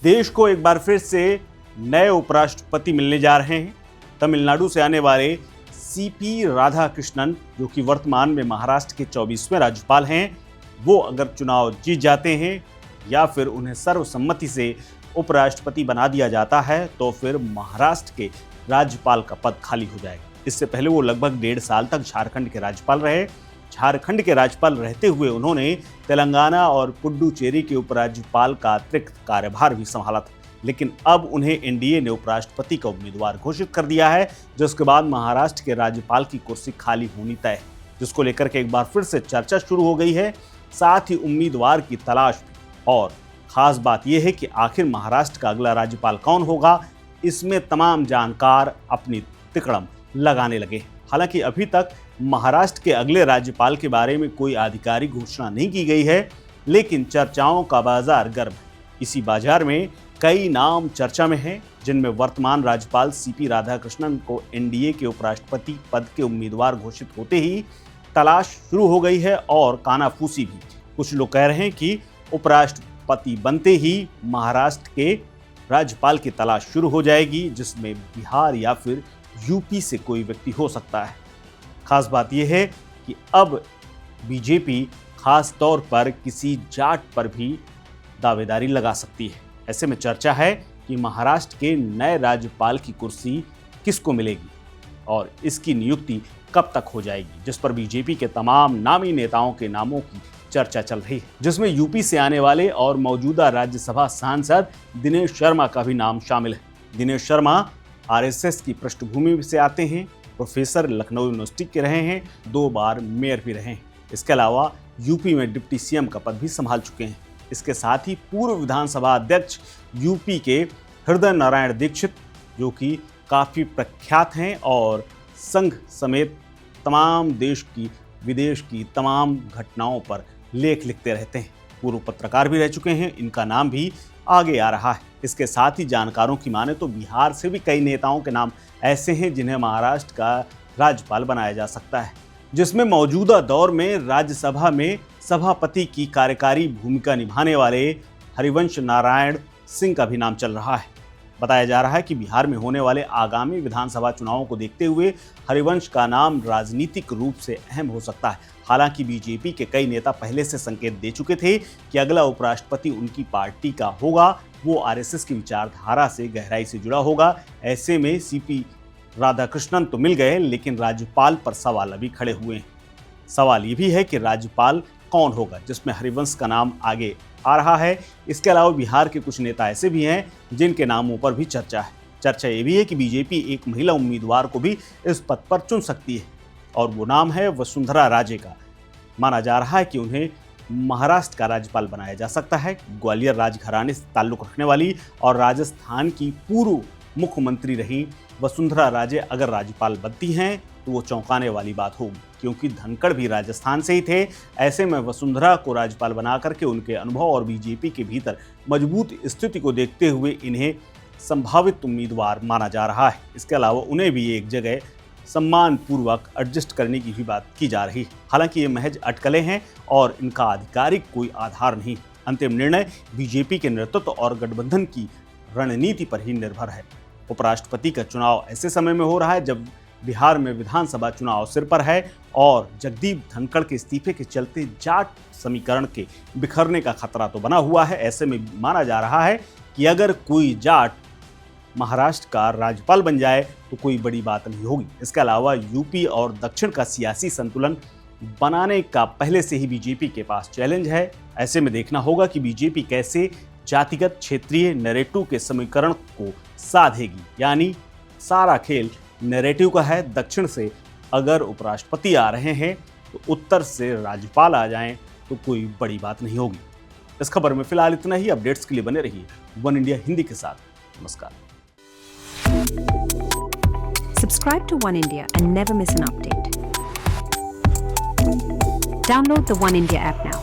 देश को एक बार फिर से नए उपराष्ट्रपति मिलने जा रहे हैं। तमिलनाडु से आने वाले सीपी राधाकृष्णन, जो कि वर्तमान में महाराष्ट्र के 24वें राज्यपाल हैं, वो अगर चुनाव जीत जाते हैं या फिर उन्हें सर्वसम्मति से उपराष्ट्रपति बना दिया जाता है तो फिर महाराष्ट्र के राज्यपाल का पद खाली हो जाएगा। इससे पहले वो लगभग 1.5 साल तक झारखंड के राज्यपाल रहे। झारखंड के राज्यपाल रहते हुए उन्होंने तेलंगाना और पुडुचेरी के उपराज्यपाल का अतिरिक्त कार्यभार भी संभाला था, लेकिन अब उन्हें एनडीए ने उपराष्ट्रपति का उम्मीदवार घोषित कर दिया है, जिसके बाद महाराष्ट्र के राज्यपाल की कुर्सी खाली होनी तय है, जिसको लेकर के एक बार फिर से चर्चा शुरू हो गई है। साथ ही उम्मीदवार की तलाश भी। और खास बात यह है कि आखिर महाराष्ट्र का अगला राज्यपाल कौन होगा, इसमें तमाम जानकार अपनी तिकड़म लगाने लगे। हालांकि अभी तक महाराष्ट्र के अगले राज्यपाल के बारे में कोई आधिकारिक घोषणा नहीं की गई है, लेकिन चर्चाओं का बाजार गर्म है। इसी बाजार में कई नाम चर्चा में हैं, जिनमें वर्तमान राज्यपाल सीपी राधाकृष्णन को एनडीए के उपराष्ट्रपति पद के उम्मीदवार घोषित होते ही तलाश शुरू हो गई है और कानाफूसी भी। कुछ लोग कह रहे हैं कि उपराष्ट्रपति बनते ही महाराष्ट्र के राज्यपाल की तलाश शुरू हो जाएगी, जिसमें बिहार या फिर यूपी से कोई व्यक्ति हो सकता है। खास बात यह है कि अब बीजेपी खास तौर पर किसी जाट पर भी दावेदारी लगा सकती है। ऐसे में चर्चा है कि महाराष्ट्र के नए राज्यपाल की कुर्सी किसको मिलेगी और इसकी नियुक्ति कब तक हो जाएगी, जिस पर बीजेपी के तमाम नामी नेताओं के नामों की चर्चा चल रही है, जिसमें यूपी से आने वाले और मौजूदा राज्यसभा सांसद दिनेश शर्मा का भी नाम शामिल है। दिनेश शर्मा आरएसएस की पृष्ठभूमि से आते हैं, प्रोफेसर लखनऊ यूनिवर्सिटी के रहे हैं, 2 बार मेयर भी रहे हैं। इसके अलावा यूपी में डिप्टी सीएम का पद भी संभाल चुके हैं। इसके साथ ही पूर्व विधानसभा अध्यक्ष यूपी के हृदय नारायण दीक्षित, जो कि काफ़ी प्रख्यात हैं और संघ समेत तमाम देश की विदेश की तमाम घटनाओं पर लेख लिखते रहते हैं, पूर्व पत्रकार भी रह चुके हैं। इनका नाम भी आगे आ रहा है। इसके साथ ही जानकारों की माने तो बिहार से भी कई नेताओं के नाम ऐसे हैं जिन्हें महाराष्ट्र का राज्यपाल बनाया जा सकता है, जिसमें मौजूदा दौर में राज्यसभा में सभापति की कार्यकारी भूमिका निभाने वाले हरिवंश नारायण सिंह का भी नाम चल रहा है। बताया जा रहा है कि बिहार में होने वाले आगामी विधानसभा चुनावों को देखते हुए हरिवंश का नाम राजनीतिक रूप से अहम हो सकता है। हालांकि बीजेपी के कई नेता पहले से संकेत दे चुके थे कि अगला उपराष्ट्रपति उनकी पार्टी का होगा, वो आरएसएस की विचारधारा से गहराई से जुड़ा होगा। ऐसे में सीपी राधाकृष्णन तो मिल गए, लेकिन राज्यपाल पर सवाल अभी खड़े हुए हैं। सवाल ये भी है कि राज्यपाल कौन होगा, जिसमें हरिवंश का नाम आगे आ रहा है। इसके अलावा बिहार के कुछ नेता ऐसे भी हैं जिनके नामों पर भी चर्चा है। चर्चा ये भी है कि बीजेपी एक महिला उम्मीदवार को भी इस पद पर चुन सकती है और वो नाम है वसुंधरा राजे का। माना जा रहा है कि उन्हें महाराष्ट्र का राज्यपाल बनाया जा सकता है। ग्वालियर राजघराने से ताल्लुक रखने वाली और राजस्थान की पूर्व मुख्यमंत्री रही वसुंधरा राजे अगर राज्यपाल बनती हैं तो वो चौंकाने वाली बात होगी, क्योंकि धनखड़ भी राजस्थान से ही थे। ऐसे में वसुंधरा को राज्यपाल बना करके उनके अनुभव और बीजेपी के भीतर मजबूत स्थिति को देखते हुए इन्हें संभावित उम्मीदवार माना जा रहा है। इसके अलावा उन्हें भी एक जगह सम्मानपूर्वक एडजस्ट करने की भी बात की जा रही है। हालांकि ये महज अटकलें हैं और इनका आधिकारिक कोई आधार नहीं। अंतिम निर्णय बीजेपी के नेतृत्व और गठबंधन की रणनीति पर ही निर्भर है। उपराष्ट्रपति का चुनाव ऐसे समय में हो रहा है जब बिहार में विधानसभा चुनाव सिर पर है और जगदीप धनखड़ के इस्तीफे के चलते जाट समीकरण के बिखरने का खतरा तो बना हुआ है। ऐसे में माना जा रहा है कि अगर कोई जाट महाराष्ट्र का राज्यपाल बन जाए तो कोई बड़ी बात नहीं होगी। इसके अलावा यूपी और दक्षिण का सियासी संतुलन बनाने का पहले से ही बीजेपी के पास चैलेंज है। ऐसे में देखना होगा कि बीजेपी कैसे जातिगत क्षेत्रीय नैरेटिव के समीकरण को साधेगी। यानी सारा खेल नैरेटिव का है। दक्षिण से अगर उपराष्ट्रपति आ रहे हैं तो उत्तर से राज्यपाल आ जाएं तो कोई बड़ी बात नहीं होगी। इस खबर में फिलहाल इतना ही। अपडेट्स के लिए बने रहिए वन इंडिया हिंदी के साथ। नमस्कार। Subscribe to One India and never miss an update. Download the One India app now.